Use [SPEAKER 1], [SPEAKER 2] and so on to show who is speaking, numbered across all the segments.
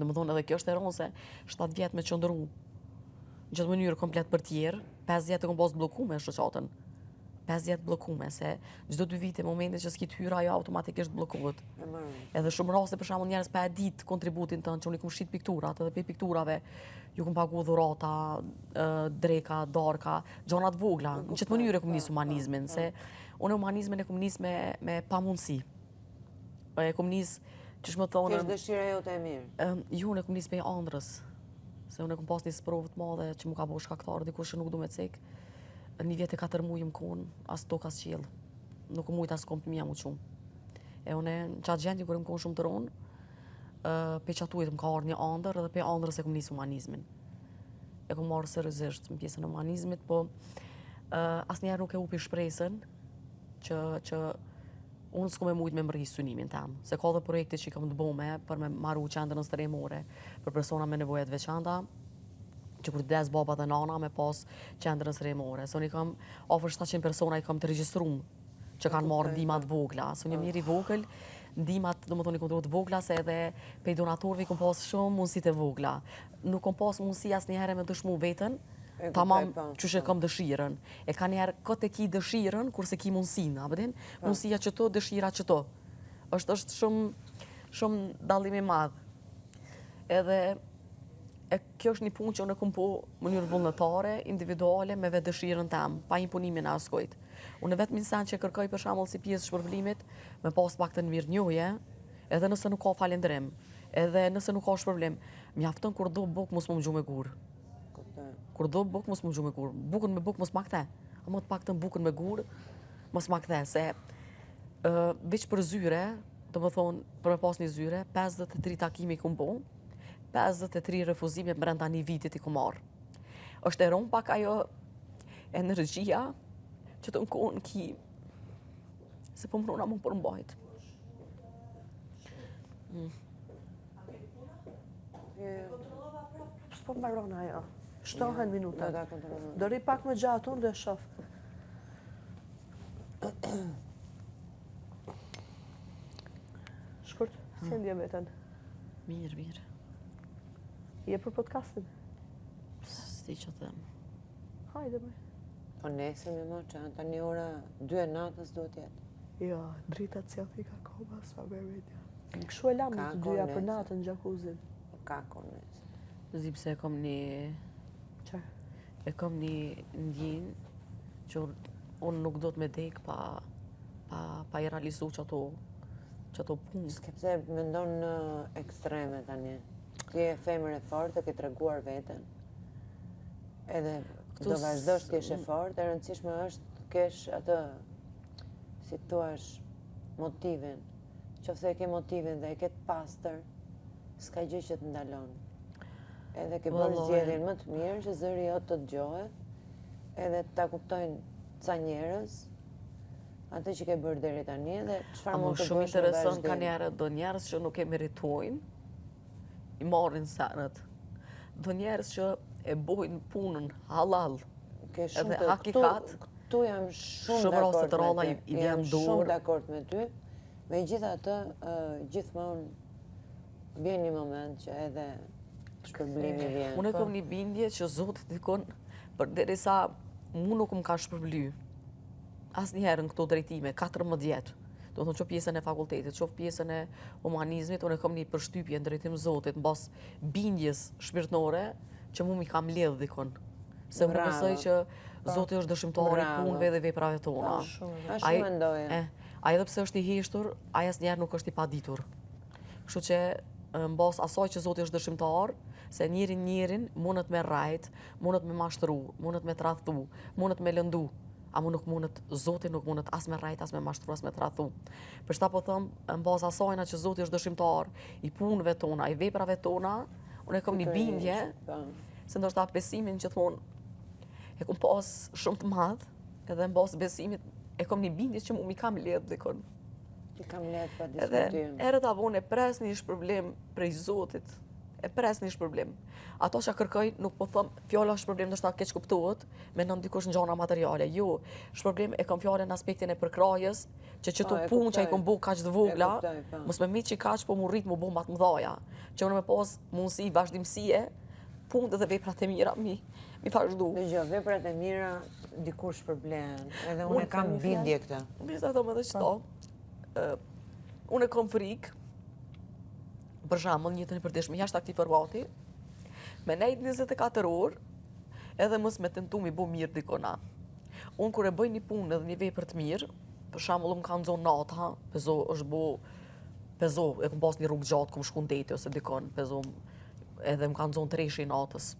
[SPEAKER 1] Domethënë edhe kjo është e rëndë se 7 vjet me qëndru në gjithë mënyrë komplet për tjerë, 5 vjet e kom pas bllokume shoqatën. 5 vjet bllokume se çdo 2 vite momentin që s'ki të hyra ajo automatikisht bllokohet. Edhe shumë raste për shembull njerëz pa e ditë kontributin tënd që unë kum shit pikturat edhe pe pikturave ju kum pagu dhurata, dreka, darka, gjona të vogla. Në çdo mënyrë kum nis humanizmin se unë humanizmin e kum nis me pamundësi. E kum nis ç'është më thonë.
[SPEAKER 2] Kesh dëshira jote e mirë.
[SPEAKER 1] Ju unë kum nis me ëndrës. Se unë kum pas një sprovë të madhe që më ka bëu shkaktar dikush që nuk du me cek. Një vjet e 4 muaj më kon, as tokë as qiell. Nuk mujt as kompëmia më qumë. E unë në qatë gjendje kur më kon shumë të ronë, pe qatuit më ka arë një andër edhe pe andrës e kom nisë humanizmin. E kom marrë seriozisht në pjesën e humanizmit, po asnjëherë nuk e hupi shpresën që unë s'kom e mujt me mërri synimin tam. Se ka dhe projekte që i kam të bome për me marru qendrën strehimore për persona me nevoja të veçanta, që kur të des baba dhe nana me pas qendrën strehimore. Se unë i kam afër 700 persona i kam të regjistrum që kanë marrë ndihmat vogla. Se unë jam njëri vogël, ndihmat domethënë i kontrollit vogla se edhe pe donatorëve i kam pas shumë mundësitë e vogla. Nuk kam pas mundësi asnjëherë me dëshmu veten, tamam çush e kam dëshirën. E ka njerë këtë e ki dëshirën kurse ki mundësinë, apo din? Mundësia çto, dëshira çto. Është shumë dallim i madh. Edhe kjo është një punë që unë e kom po në mënyrë vullnetare, individuale, me vetë dëshirën tam, pa imponimin e askujt. Unë vetëm insan që kërkoj për shembull si pjesë shpërblimit, me pas paktën mirënjohje, edhe nëse nuk ka falendrim, edhe nëse nuk ka shpërblim, mjafton kur do buk mos më gjuh me gur. Kur do buk mos më gjuh me gur. Bukën me buk mos ma kthe. A më të paktën bukën me gur mos ma kthe, se veç për zyre, domethënë për me pas një zyre, 53 takime i kum bo, 53 refuzime brenda një vitit i ku marrë. Është e rënd pak ajo energjia që të nkonë ki, se po mrona më përmbajt.
[SPEAKER 3] S'po mbaron ajo. Shtohen minutat. Do rri pak më gjatë unë dhe shoh. Shkurt, si ndje veten?
[SPEAKER 1] Mirë.
[SPEAKER 3] Je për podcastin?
[SPEAKER 1] Sti që them.
[SPEAKER 3] Hajde me.
[SPEAKER 2] Po nesër me më që tani ora 2 e natës duhet jetë.
[SPEAKER 3] Jo, drita cjafi ka koma sa me rritja. Kështu e lamë të dyja për natën në gjakuzin.
[SPEAKER 2] Ka nesër.
[SPEAKER 1] Zi pse e kom një...
[SPEAKER 3] Qa?
[SPEAKER 1] E kom një ndjen që unë nuk do të me dek pa i realizu që ato punë.
[SPEAKER 2] Sepse mendon në ekstreme tani. Ti e femër e fortë, e ke treguar veten. Edhe do vazhdosh të kesh e fortë, e rëndësishme është të kesh atë, si të thuash, motivin. Qofse e ke motivin dhe e ke të pastër, s'ka gjë që të ndalon. Edhe ke bërë zgjedhjen më të mirë që zëri jot të dëgjohet, edhe ta kuptojnë ca njerëz, atë që ke bërë deri tani dhe çfarë mund të bësh.
[SPEAKER 1] Shumë intereson ka njerëz që nuk e meritojnë, i marrin sanët. Do njerëz që e bojnë punën halal. Edhe hakikat.
[SPEAKER 2] Këtu jam shumë dakord me ty. Jam shumë dakord me ty. Megjithatë, gjithmonë vjen një moment që edhe shpërblimi vjen.
[SPEAKER 1] Unë kam një bindje që Zoti dikon përderisa mu nuk më ka shpërbly. Asnjëherë në këto drejtime, 14 vjet. Do të thonë që pjesën e fakultetit, që pjesën e humanizmit, unë kam një përshtypje në drejtim Zotit, në bas bindjes shpirtnore, që mu mi kam ledh dikon. Se unë besoj që Zoti është dëshimtari punëve dhe veprave tona.
[SPEAKER 2] Ashtu mendoja.
[SPEAKER 1] Ai edhe pse është i heshtur, ai asnjëherë nuk është i paditur. Kështu që në bas asaj që Zoti është dëshimtar, se njërin mundet me rajt, mundet me mashtru, mundet me tradhtu, mundet me lëndu. A mu nuk mundet, Zoti nuk mundet as me rajt, as me mashtru, as me tradhtu. Për shta po thëmë, në bazë asajna që Zoti është dëshimtar i punëve tona, i veprave tona, unë e kam një bindje, se ndoshta besimin që thonë, e kom pas shumë të madh, edhe në bazë besimit, e kam një bindje që mu mi kam ledh dikon.
[SPEAKER 2] Ti kam ledh pa diskutim.
[SPEAKER 1] Edhe erët avon e pres një shpërblim prej Zotit, e pres një shpërblim. Ato që kërkoj nuk po thëm fjala shpërblim ndoshta keq kuptohet, mendon dikush në gjana materiale. Jo, shpërblim e kam fjalën në aspektin e përkrajës, që çto punë që ai kom bëu kaq të vogla, mos më miçi kaq po mu rrit mu bomba të mëdha, që unë më pas mundësi vazhdimësie, punë dhe veprat e mira mi vazhdu.
[SPEAKER 2] Dëgjoj, veprat e mira dikush shpërblen, edhe unë kam bindje këtë.
[SPEAKER 1] Mirë ta them edhe çto. Unë kam frikë, për shembull, një jetën e përditshme jashtë aktiv formati, me nejt 24 orë, edhe mos me tentu mi bu mirë dikona. Unë kur e bëj një punë edhe një vepër të mirë, për shembull më kanë zonë nata, pezo është bu, pezo e kom pas një rrugë gjatë, kom shku në deti ose dikon, pezo edhe më kanë zonë treshi natës.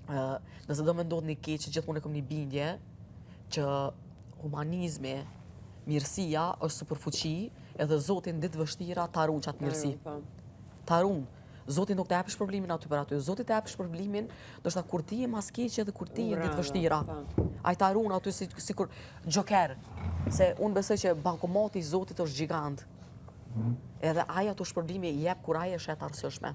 [SPEAKER 1] Nëse do me ndodh një keq, gjithmonë e kom një bindje që humanizmi, mirësia është superfuqi, edhe Zotin ditë vështira ta ruan qatë mirësi. Ta ruan. Zoti nuk të japë shpërblimin aty për aty. Zoti të japë shpërblimin, ndoshta kur ti je mas keqe dhe kur ti je ditë vështira. Ai ta ruan aty sikur Joker. Se unë besoj që bankomati i Zotit është gjigant. Edhe ai ato shpërblimi i jep kur ai është e arsyeshme.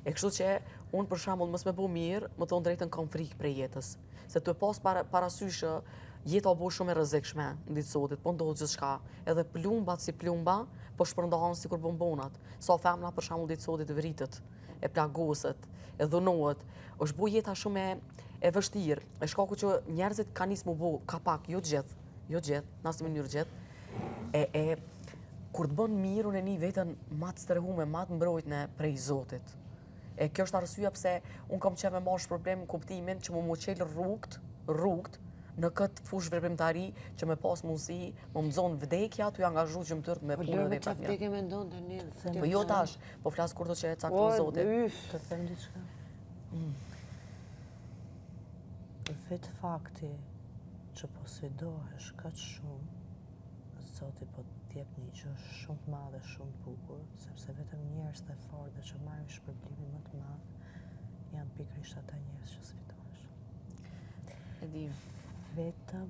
[SPEAKER 1] E kështu që unë për shembull mos më bëu mirë, më thon drejtën kam frikë prej jetës. Se tu e pas parasysh jeta o bo shumë e rrezikshme në ditë sotit, po ndodh gjithçka. Edhe plumbat si plumba, po shpërndahen sikur bombonat. Sa femna për shembull ditë sotit vritet, e plagoset, e dhunohet. Është bu jeta shumë e vështirë. E shkaku që njerëzit kanë nisë mu bu kapak, jo gjithë, në asnjë mënyrë gjithë. Kur të bën mirë unë e një veten ma të strehume, ma të mbrojtne prej Zotit. E kjo është arsyeja pse unë kam qenë me marrë problem në kuptimin që mu qelë rrugt në këtë fushë veprimtari që me pas mundësi, më mëzon vdekja, tu angazhu gjymtyrt me punën e veprat mira.
[SPEAKER 2] Vdekje mendon tani.
[SPEAKER 1] Po jo tash, po flas kur do që e cakton Zoti.
[SPEAKER 3] Të them diçka. Vetë fakti që po sfidohesh kaq shumë, Zoti po t'jep një gjë shumë të madhe, shumë të bukur, sepse vetëm njerëz të fortë që marrin shpërblimin më të madh janë pikërisht ata njerëz që sfidohesh.
[SPEAKER 1] E di.
[SPEAKER 3] Vetëm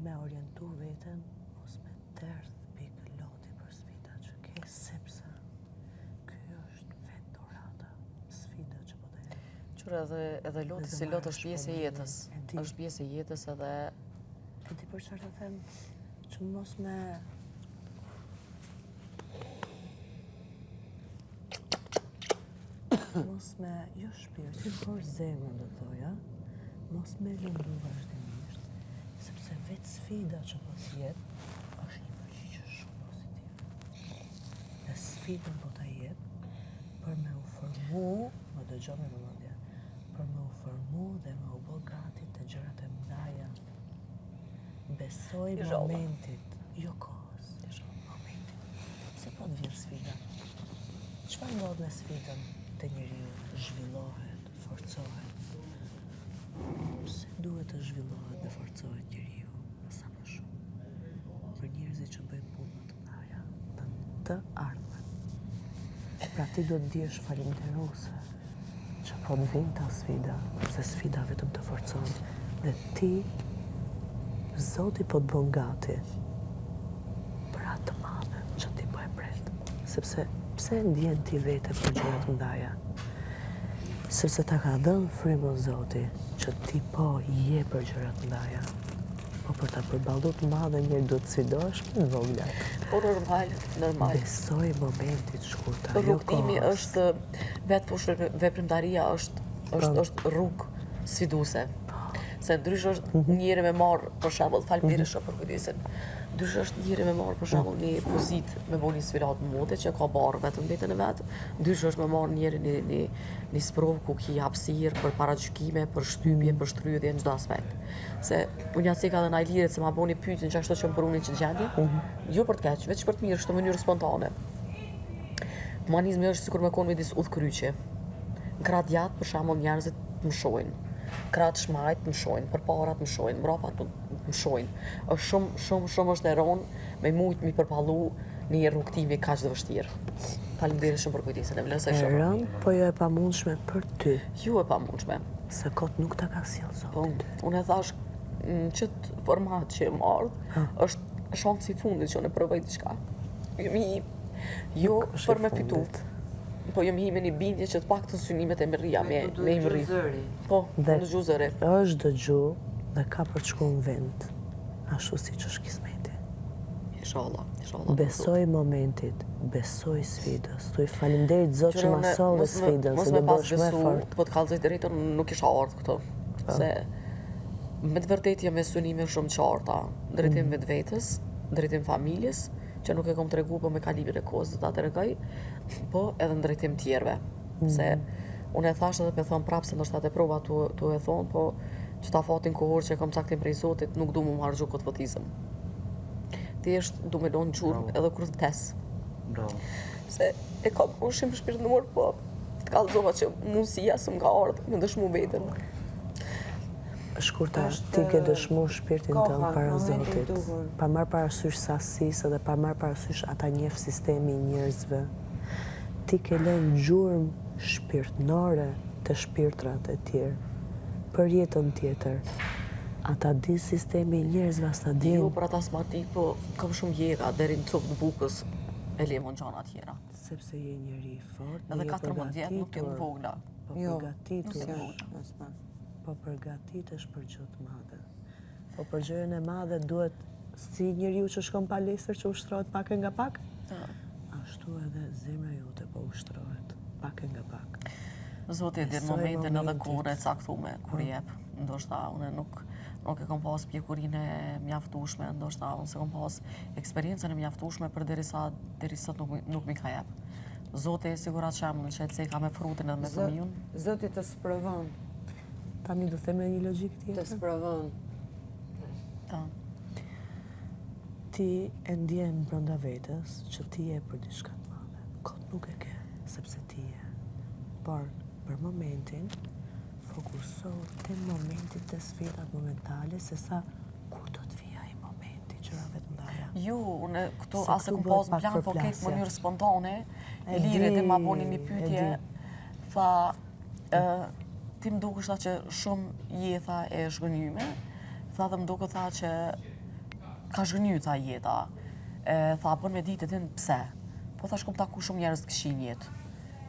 [SPEAKER 3] me orientu veten, mos me tërth pikë loti për sfida që ke, sepse ky është vetë dorata, sfida që po të jetë.
[SPEAKER 1] Qure edhe loti si lot është pjesë e jetës. Është pjesë e jetës edhe...
[SPEAKER 3] E di për çfarë të them, që mos me... Mos me, jo shpirtin, por zemrën do thoja, mos me lëndu vazhdimisht, sepse vetë sfida që po t'jep, është një përgjigje shumë pozitive. Dhe sfidën po t'a jep për me u formu, më dëgjoj me vëmendje, për me u formu dhe me u bë gati të gjërat e mëdha. Besoj momentit, jo kohës, momentit. Se po të vjen sfida. Çfarë ndodh me sfidën te njeriu? Zhvillohet, forcohet. Pse duhet të zhvillohet dhe forcohet njeriu sa më shumë? Për njerëzit që bëjnë punë më të mëdha, të ardhmen. Pra ti do të diesh falënderuese që po të vinë ta sfida, se sfida vetëm të forcon dhe ti Zoti po të bën gati për atë të madhe që ti po e pret. Sepse pse ndjen ti vete për gjërat të mëdha? Sepse ta ka dhënë frymën Zoti që ti po je për gjërat të mëdha. Po për ta përballuar të madhe njëri do të sfidohesh me vogla.
[SPEAKER 1] Po normal.
[SPEAKER 3] Besoj momentit shkurtër.
[SPEAKER 1] Rrugtimi është vetë fushë veprimtaria është rrugë sfiduese. Se ndrysh është njëri me marë, për shembull, falënderesh për kujdesin. Ndrysh është njëri me marë, për shembull, një pozitë me bëni sfilat mode që ka barë vetëm veten e vet. Ndrysh është me marë njëri një sprovë ku ki hapësirë për paragjykime, për shtypje, për shtrydhje në çdo aspekt. Se unë ja ceka dhe na liret se ma bëni pyetjen që ashtu që më përunin që gjendje, jo për të keq, veç për të mirë, në mënyrë spontane. Humanizmi është sikur me kon midis udhkryqi. Gratë gjatë, për shembull, njerëzit më shohin. Kratë shmajt më shojnë, për parat më shojnë, mrapat më shojnë. është shumë është eron me mujtë mi përpallu një rrugtimi kaq të vështirë. Faleminderit shumë për kujdesin e vlerësoj shumë.
[SPEAKER 3] E rënd, po jo e pamundshme për ty.
[SPEAKER 1] Jo e pamundshme.
[SPEAKER 3] Se kot nuk ta ka sjell Zoti.
[SPEAKER 1] Unë e thash në qëtë format që e mardh, është shansi i fundit që unë e provoj diçka. Mi Jo
[SPEAKER 3] është
[SPEAKER 1] për me
[SPEAKER 3] e
[SPEAKER 1] fitu.
[SPEAKER 3] fundit.
[SPEAKER 1] Po jam hime një bindje që të pak të synimet e mërria me i mërri.
[SPEAKER 2] zëri.
[SPEAKER 1] Po,
[SPEAKER 3] Dhe
[SPEAKER 1] në gjuzëri.
[SPEAKER 3] është dëgju dhe ka për të shku në vend, ashtu si që është kismeti.
[SPEAKER 1] Inshallah, inshallah.
[SPEAKER 3] Besoj momentit, besoj sfidës. Thuj faleminderit Zot që ma solli sfidën,
[SPEAKER 1] Mos
[SPEAKER 3] se
[SPEAKER 1] me
[SPEAKER 3] do
[SPEAKER 1] pas
[SPEAKER 3] bësh më
[SPEAKER 1] besu,
[SPEAKER 3] fort.
[SPEAKER 1] po të kallëzoj drejtën, nuk isha ardhë këto. Se me të vërtet jam me synime shumë qarta, drejtim vetvetes, drejtim familjes, që nuk e kom tregu, po me kalimin e kohës do ta tregoj, po edhe në drejtim tjerve. Se unë e thash edhe pe thon prapë se ndoshta te prova tu e thon, po që ta fatin kohor që e kam caktim prej Zotit, nuk du mu harxhu këtë votizëm. Thjesht du me donë gjurë edhe kur vdes.
[SPEAKER 4] Bravo.
[SPEAKER 1] Se e kam ushim shpirtënor, po të kallëzova që mundësia së m'ka ardhur me dëshmu veten.
[SPEAKER 3] Shkurta,
[SPEAKER 2] Është,
[SPEAKER 3] ti ke dëshmuar shpirtin
[SPEAKER 2] koha,
[SPEAKER 3] tënd para
[SPEAKER 2] momenti
[SPEAKER 3] Zotit.
[SPEAKER 2] duhur.
[SPEAKER 3] Pa marrë parasysh sasisë dhe pa marrë parasysh ata njeh sistemi i njerëzve. Ti ke lënë gjurmë shpirtënore të shpirtrat e tjerë për jetën tjetër. Ata di sistemi i njerëzve, as ta
[SPEAKER 1] Jo
[SPEAKER 3] din.
[SPEAKER 1] për ata s'ma di, po kam shumë jeta deri në copë të bukës e lemon gjana tjera.
[SPEAKER 3] Sepse je njeri i fort,
[SPEAKER 1] Edhe
[SPEAKER 3] je
[SPEAKER 1] 14 vjet nuk jenë
[SPEAKER 3] përgatitur,
[SPEAKER 1] vogla.
[SPEAKER 3] po
[SPEAKER 2] Jo,
[SPEAKER 3] përgatitur,
[SPEAKER 2] asma.
[SPEAKER 3] po përgatitesh për gjë të madhe. Po për gjëën e madhe duhet si njeriu që shkon palestër që ushtrohet pak e nga pak, ashtu edhe zemra jote po ushtrohet pak e nga pak.
[SPEAKER 1] Zoti e din
[SPEAKER 3] Besoj
[SPEAKER 1] momentin edhe
[SPEAKER 3] momentit.
[SPEAKER 1] kohën e caktume kur jep. Ndoshta unë nuk e kam pas pjekurinë e mjaftueshme, ndoshta unë se kam pas eksperiencën e mjaftueshme për deri sot nuk mi ka jep. Zoti sigurat që jam në qetësi ka me frutin edhe me fëmijën.
[SPEAKER 2] Zoti të sprovon,
[SPEAKER 3] Tani du them me një logjik
[SPEAKER 2] të
[SPEAKER 3] tjetër.
[SPEAKER 2] sprovon.
[SPEAKER 1] Ta.
[SPEAKER 3] Ti e ndjen brenda vetes që ti je për diçka të madhe. Kot nuk e ke, sepse ti je. Por për momentin fokuso te momentit të sfidat momentale, se sa kur do të vija ai momenti, gjërave të mëdha.
[SPEAKER 1] Jo, unë këtu
[SPEAKER 3] Se
[SPEAKER 1] asë
[SPEAKER 3] këtu
[SPEAKER 1] kom
[SPEAKER 3] bëhet
[SPEAKER 1] pas
[SPEAKER 3] pak
[SPEAKER 1] plan, po
[SPEAKER 3] përplasje.
[SPEAKER 1] këtë mënyrë spontane,
[SPEAKER 3] E
[SPEAKER 1] lire dhe ma
[SPEAKER 3] di,
[SPEAKER 1] boni një
[SPEAKER 3] e
[SPEAKER 1] pyetje,
[SPEAKER 3] di.
[SPEAKER 1] tha, ti më duke shta që shumë jeta e shgënyme, tha dhe më duke tha që ka shgënyu tha jeta, tha bën me ditë din pse, po tha shkom taku shumë njerëz të këshin jetë,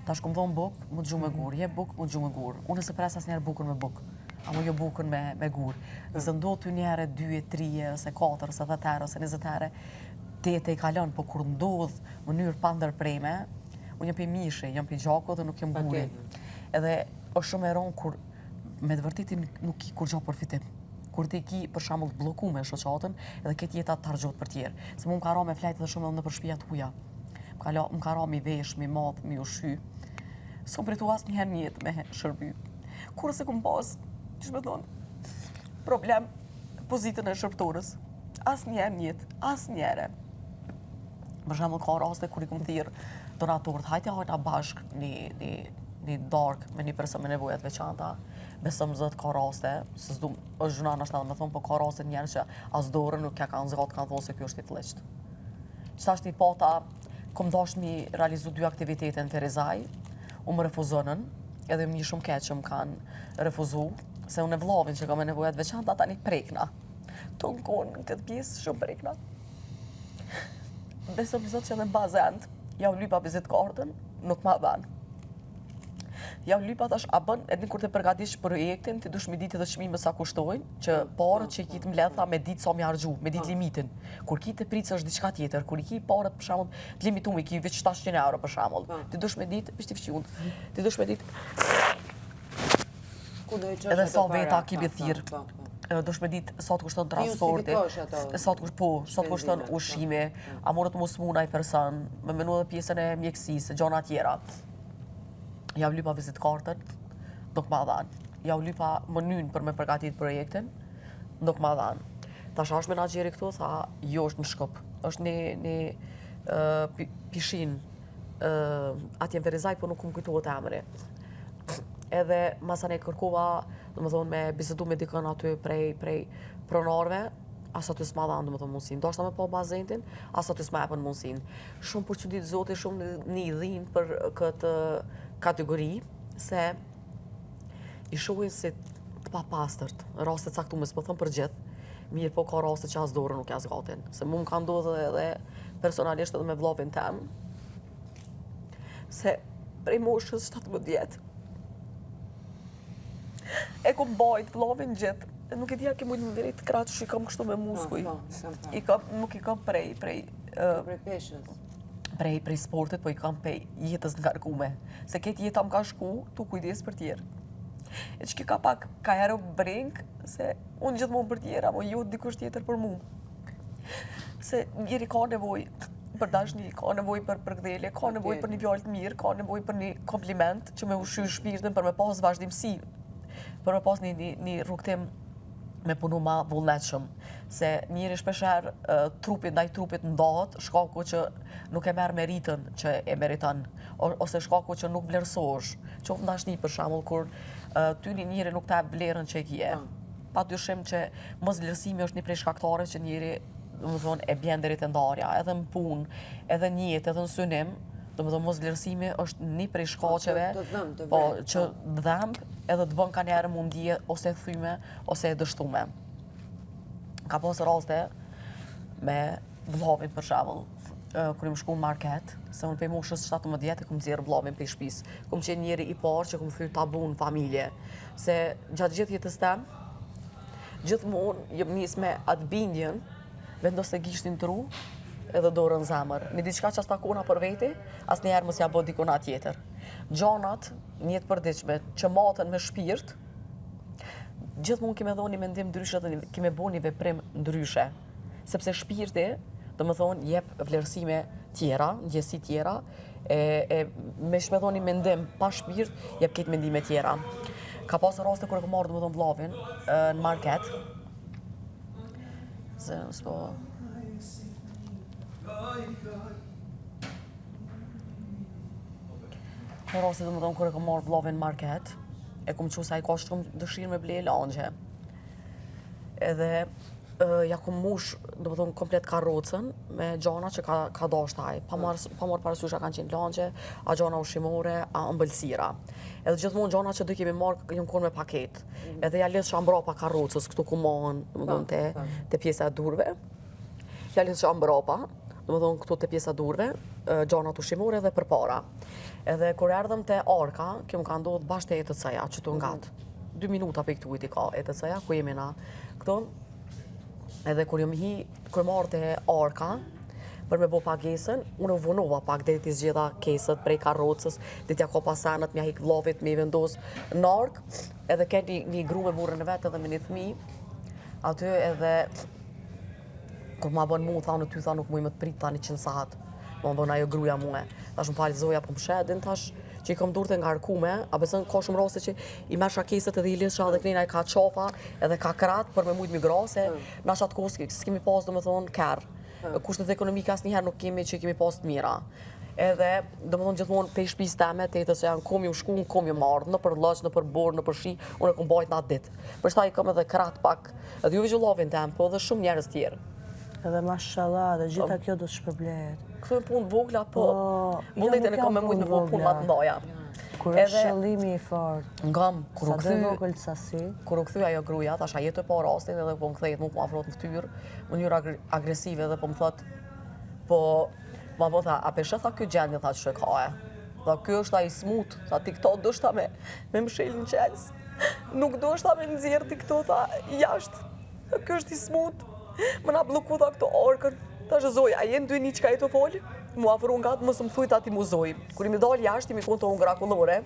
[SPEAKER 1] ta shkom dhonë bukë, më të gjumë me gurë, je bukë, më të gjumë me gurë, unë se pres asë njerë bukën me bukë, amo jo bukën me gurë, zë ndodhë ty njerë 2, 3, ose 4, ose 10, ose 20, tete i kalon, po kur ndodhë mënyrë pa ndërpreme, unë jam për mishe, jam për gjako dhe nuk jam guri. Edhe është shumë e ronë kur me të vërtetin nuk ki kur gjo përfitim. Kur ti ki për shembull bllokuar me shoqatën, edhe këtë jeta të harxhohet për tjerë. Se mu më ka ra me flajt edhe shumë edhe në për shtëpia tuaja. Më ka ra mi vesh, mi madh, mi ushqy. S'kom pritu asnjëherë në jetë me shërby. Kur se kom pas, që me thonë, problem pozitën e shërbëtorës. Asnjëherë në jetë, asnjëherë. Për shembull ka raste kur i kom thirr donatorët, hajde hajna bashk një dark me një person me nevoja të veçanta. Besëm zot ka raste, se s'du është gjuna në shtatë me thonë, po ka raste njerë që as dorën nuk ja kanë zgatë, kanë thonë se kjo është i fleqt. Qëta është një pata, kom dash mi realizu 2 aktivitete në Terizaj, u më refuzonën, edhe më një shumë keq që më kanë refuzu, se unë e vllavin që ka me nevojat veçanta, tani prekna. Të në konë në këtë pjesë shumë prekna. Besëm zot që në bazend, ja u lypa vizitkartën, nuk ma banë. Ja u lypa tash a bën, edhe kur të përgatish projektin, ti dush me ditë edhe çmime sa kushtojnë, që parët që i kitë mbledha me ditë sa mi harxhu, me ditë limitin. Kur ki të pritë është diçka tjetër, kur i ki parët për shembull të limituar, i ki veç 700 euro për shembull. Ti dush me ditë, është i fqiunt. Ti dush me ditë
[SPEAKER 2] Ku do i qosh
[SPEAKER 1] edhe
[SPEAKER 2] ato
[SPEAKER 1] sa
[SPEAKER 2] para?
[SPEAKER 1] veta ki thirr.
[SPEAKER 2] Po.
[SPEAKER 1] Dush me ditë sa të kushton transporti,
[SPEAKER 2] justifikosh ato
[SPEAKER 1] sa të kushton
[SPEAKER 2] shpenzime,
[SPEAKER 1] ushqimi, a morët mos muna i person, me menu edhe pjesën e mjekësisë, gjona tjera. Ja u lypa vizitkartën, nuk ma dhanë. Ja u lypa mënyn për me përgatit projektin, nuk ma dhanë. Tash është menaxheri këtu, tha, jo është në Shkup. Është një pishin atje në Terizaj, po nuk më kujtohet emri. Edhe masane kërkova, domethënë me bisedu me dikën aty prej pronarëve, as aty s'ma dhanë domethënë mundësinë. Ndoshta me pa bazentin, as aty s'ma japën mundësinë. Shumë për çudit Zoti, shumë një dhimbje për këtë kategori, se i shohin si të papastërt, raste caktuar, s'po them për gjithë, mirë po ka raste që as dorën nuk ja zgatin. Se mu më ka ndodhur edhe personalisht edhe me vllavin tem, se prej moshës 17 e kom bajt vllavin gjithë. Nuk e dija ke mujtë më verit kratë që i kam kështu me muskuj. Nuk i kam prej
[SPEAKER 2] Prej peshës.
[SPEAKER 1] prej sportit, po i kam prej jetës ngarkume. Se këtë jeta më ka shku, tu kujdes për tjerë. E që ka pak, ka herë breng, se unë gjithmonë për tjera, mo jo dikush tjetër për mu. Se njeri ka nevoj për dashni, ka nevoj për përkdhelje, ka nevoj për një fjallë të mirë, ka nevoj për një kompliment që me ushqy shpirtin për me pas vazhdimsi, për me pas një rrugtim me punu ma vullnetshëm. Se njëri shpesher trupit ndaj trupit ndahet, shkaku që nuk e merr meritën që e meriton, ose shkaku që nuk vlerësohesh. Qoftë ndashni për shembull kur ty njëri nuk ta vlerën që e kje. Padyshim që mos vlerësimi është një prej shkaktareve që njëri, domethënë, e bjen deri te ndarja, edhe në punë, edhe në jetë, edhe në synim. Domethënë mos vlerësimi është një prej shkaqeve që dhëmb edhe të bën kanë herë mundje ose thyme ose e dështume. Ka pas raste me vllavin për shembull, kur më shku në market, se unë prej moshës 17 e kom nxjerr vllavin prej shtëpisë. Kom qenë njëri i parë që kom thyr tabu në familje, se gjatë gjithë jetës tem, gjithmonë jam nis me atë bindjen, vendos se gishtin tru, edhe dorën zemër. Një diçka që as takona për veti, asnjëherë mos ja bë dikona tjetër. Gjanat, një të përditshme, që maten me shpirt, gjithmonë kime dhoni mendim ndryshe dhe kime bo një veprim ndryshe. Sepse shpirti, domethënë, jep vlerësime tjera, ndjesi tjera, me shme dhoni mendim pa shpirt, jep këtë mendime tjera. Ka pasur raste kur e kam marrë domethënë vllavin në market. Në raste domethënë kur e kam marrë vllavin në market, e kom qu se ai ka shumë dëshirë me ble langje. Edhe ja kom mush, domethënë, komplet karrocën me gjana që ka dashur ai. Pa marrë parasysh a kanë qenë langje, a gjana ushqimore, a ëmbëlsira. Edhe gjithmonë gjana që do kemi marrë jam konë me paket. Edhe ja lidh mbrapa karrocës këtu ku mohon, domethënë te pjesa e durve. Ja lidh mbrapa, domethënë këtu te pjesa e durve, gjanat ushqimore dhe përpara. Edhe kur erdhëm te arka, kjo më ka ndodhur bashkë te ETC-ja, që tu ngat. 2 minuta pe këtu i ka ETC-ja, ku jemi na këtu. Edhe kur marrë te arka, për me bo pagesën, unë u vonova pak deri t'i zgjedha kesët prej karrocës, deri t'ja kopa sanët, m'ja hik vllavit, me i vendos në ark, edhe ke një gru me burrën e vet edhe me një fëmijë. Aty edhe kur ma bën mu, tha, ty tha nuk muj më të prit tani 100 sahat. Ma bën ajo gruja muhe. Tash më falë zoja po më shedin, tash që i kam durte ngarkume, a besën ka shumë raste që i mesha kesët edhe i lisha edhe knina i ka qafa edhe ka krat për me mujt migra, se na qatë kohë s'kemi pas domethënë kerë. Kushtet ekonomike asnjëherë nuk kemi që kemi pas të mira. Edhe domethënë gjithmonë te shtëpisë teme, tetës janë kom ju shku, kom ju marrë, në për lloç, në për borë, në për shi, unë e kom bajt në atë ditë. Përshtaj kam edhe krat pak, edhe ju vëllovin tem, po edhe shumë njerëz tjerë.
[SPEAKER 3] Edhe mashallah, dhe gjitha kjo do të shpërblet.
[SPEAKER 1] Këto e punë vogla, po vullnetin e kam me mujtë me po punë matë ndaja.
[SPEAKER 3] Kur është shëllimi i fortë,
[SPEAKER 1] Ngam, kur u
[SPEAKER 3] sa dhe vogël sasi,
[SPEAKER 1] kur u kthy ajo gruaja, tash a jetë pa rastin edhe po më kthehet mua po afrohet në fytyrë, në mënyrë agresive dhe po më thot, po ma po tha, a peshe tha ky gjendje tha që ka e. Tha ky është ai smut, tha ti këto do shta me mshelin qels. Nuk do shta me nxjerr ti këto tha jashtë. Tha ky është i smut. Më na blloku tha këto orkën. Tash zoj, a jen dy një çka e të fol? Mu afru ngat, mos më thuj ti mu zoj. Kur i më dal jashtë, mi kon të ngrakullore,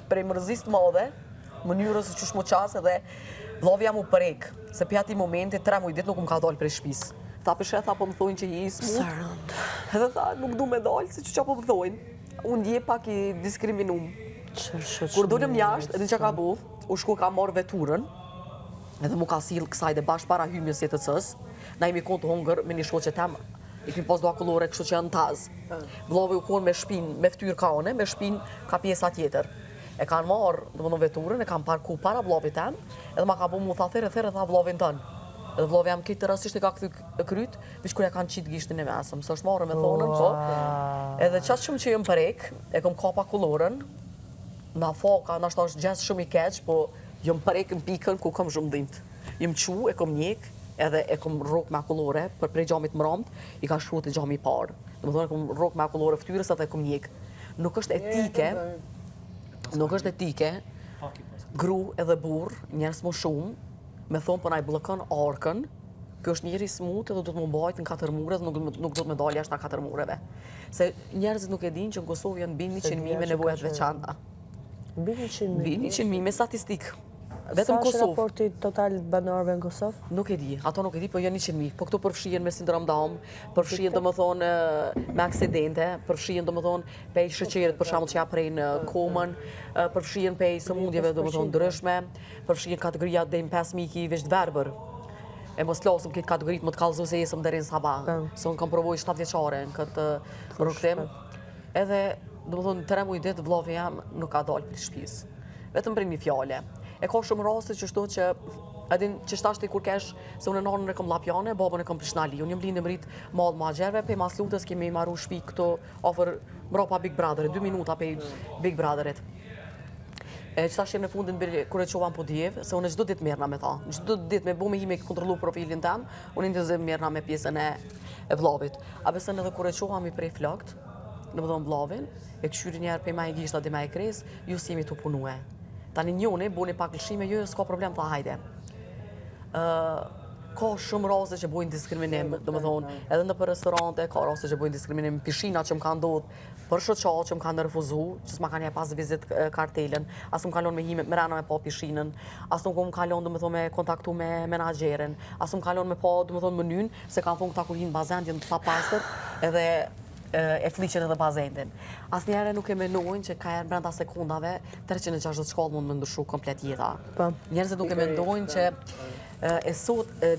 [SPEAKER 1] prej mërzis të madhe, mënyrës që shmo qas edhe vllavja mu prek, se pja ati momenti 3 muj dit nuk më ka dal prej shtëpisë. Tha përshe, tha po më thojnë që je i smut. Edhe tha, nuk du me dal, se që po më thojnë. Unë ndje pak i diskriminum. Kur dolëm jashtë, edhe që ka bu, u shku ka marrë veturën, edhe mu ka sill kësaj dhe bashkë para hymjes ETC-s, na imi kon të hongër me një shoqe tem, i kemi pas do akullore kështu që janë tazë. Vllavi u kon me shpinë, me ftyrë ka one, me shpinë ka pjesa tjetër. E kanë marrë, domethënë veturën, e kanë parku para vllavit tem, edhe ma ka bu mu tha therë tha vllavin tënë. Edhe vllavi jam këtë rastisht e ka kthy kryt, veç kur ja kanë qit gishtin e mesëm, s'është marrë me thonën, po. Edhe qatë shumë që jëm prek, e kom kapa kullorën, na foka, nashta është gjes shumë i keq, po jëm prek në pikën ku kam shumë dhimt. Jëm qu, e kom njek, edhe e kom rrok me akullore, për prej gjamit mramt, i ka shkruar te gjami i parë. Domethënë e kom rrok me akullore fytyrës edhe e kom njek. Nuk është etike, gru edhe burr, njerëz më shumë, me thonë po na i bllokon arkën. Ky është njeri smut edhe do të më mbajt në 4 mure dhe nuk do të më dalë jashtë 4 mureve. Se njerëzit nuk e dinë që në Kosovë janë mbi 100.000 me nevojat veçanta.
[SPEAKER 3] Mbi 100.000?
[SPEAKER 1] Mbi 100.000 me statistikë.
[SPEAKER 3] Sa
[SPEAKER 1] Vetëm
[SPEAKER 3] është
[SPEAKER 1] Kosovë.
[SPEAKER 3] raporti total banorëve në Kosovë?
[SPEAKER 1] Nuk e di, ato nuk e di, po janë 100.000. Po këto përfshihen me sindrom Down, përfshihen domethënë me aksidente, përfshihen domethënë pej sheqerit për shembull që ja prejnë komën, përfshihen pej sëmundjeve domethënë ndryshme, përfshihen kategoria deri 5.000 ki veç verbër. E mos klasëm këtë kategoritë më të kallëzuese jesëm deri në sabah. Se unë kam provoj 7 vjeçare në këtë rrugtim. Edhe domethënë 3 muaj ditë vllavi jam nuk ka dalë për shtëpisë. Vetëm për një fjale. E ka shumë raste që shto që edhin që shtashti kur kesh se unë nonën e kom Lapjane, babën e kom Prishnali. Unë jam lindë mrit madh magjerve, pe mas lutës kemi marru shtëpi këto ofër mbrapa Big Brotherit, 2 minuta pe Big Brotherit. Qëta shemë në fundin kur e qovam po djevë, se unë çdo ditë merrna me ta. Çdo ditë me bu me hime kontrollu profilin tem, unë intenzivë merrna me pjesën e vllavit. A besën edhe kur e qovam i prej flakt, në më dhëmë vllavin, e këshyri njerë pe ma e gishta dhe ma e kres, ju si jemi të punue. Tani njoni, buni pak lëshime, jo, s'ka problem, tha hajde. Ka shumë raste që bojnë diskriminim, do më thonë, edhe në për restorante, ka raste që bojnë diskriminim, pishina që më ka ndodhë, për shoqat që më kanë refuzu, që s'ma kanë pas vizit kartelën, as më kalon me hime, me rana me pa pishinën, as nuk më kalon, do më thonë, me kontaktu me menaxherin, as më kalon me pa, do më thonë, mënyn, se kanë thonë këta kur hinë bazen, jenë të papastër, edhe e fliqen edhe bazentin. Asnjëherë nuk e menojnë që ka herë brenda sekondave 360 shkallë mund më ndryshu komplet jeta. Njerëzit nuk e mendojnë që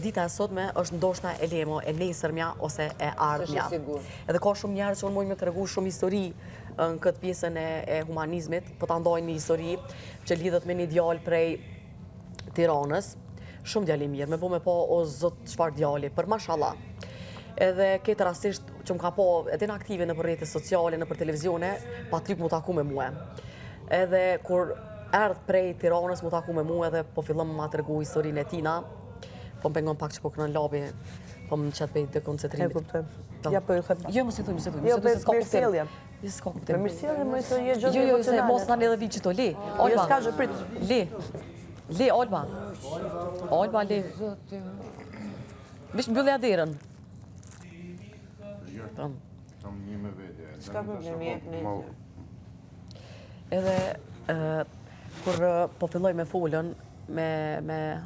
[SPEAKER 1] dita e sotme është ndoshta e lemo, e nesërmja ose e ardhmja. Edhe ka shumë njerëz që unë mund me tregu shumë histori në këtë pjesën e humanizmit, po ta ndojnë një histori që lidhet me një djalë prej Tiranës, shumë djalë i mirë, me po me po o zot çfarë djali, për mashallah. Edhe këtë rastisht që më ka po edhe në aktive në për rrjetet sociale, në për televizione, pa tryk mu taku me mua. Edhe kur erdh prej Tiranës mu taku me mua edhe po fillëm ma të regu historinë e tina, po më pengon pak që po kënë në labi, po më qëtë pej dekoncentrimit.
[SPEAKER 3] E kuptem. Ja po ju them.
[SPEAKER 1] Jo, mos i thuj,
[SPEAKER 3] Jo, për mirësjellje.
[SPEAKER 1] Jo, s'ka kuptim.
[SPEAKER 3] Për mirësjellje më të je gjë
[SPEAKER 1] Jo, se
[SPEAKER 3] emocionale.
[SPEAKER 1] mos tani edhe vi qëto, li.
[SPEAKER 3] Jo, s'ka gjë, prit.
[SPEAKER 1] Li, Olba. Olba, li. Vish mbyllja derën.
[SPEAKER 4] Kam një me vete.
[SPEAKER 2] S'ka problem, jep në.
[SPEAKER 1] Edhe kur po filloj me folën me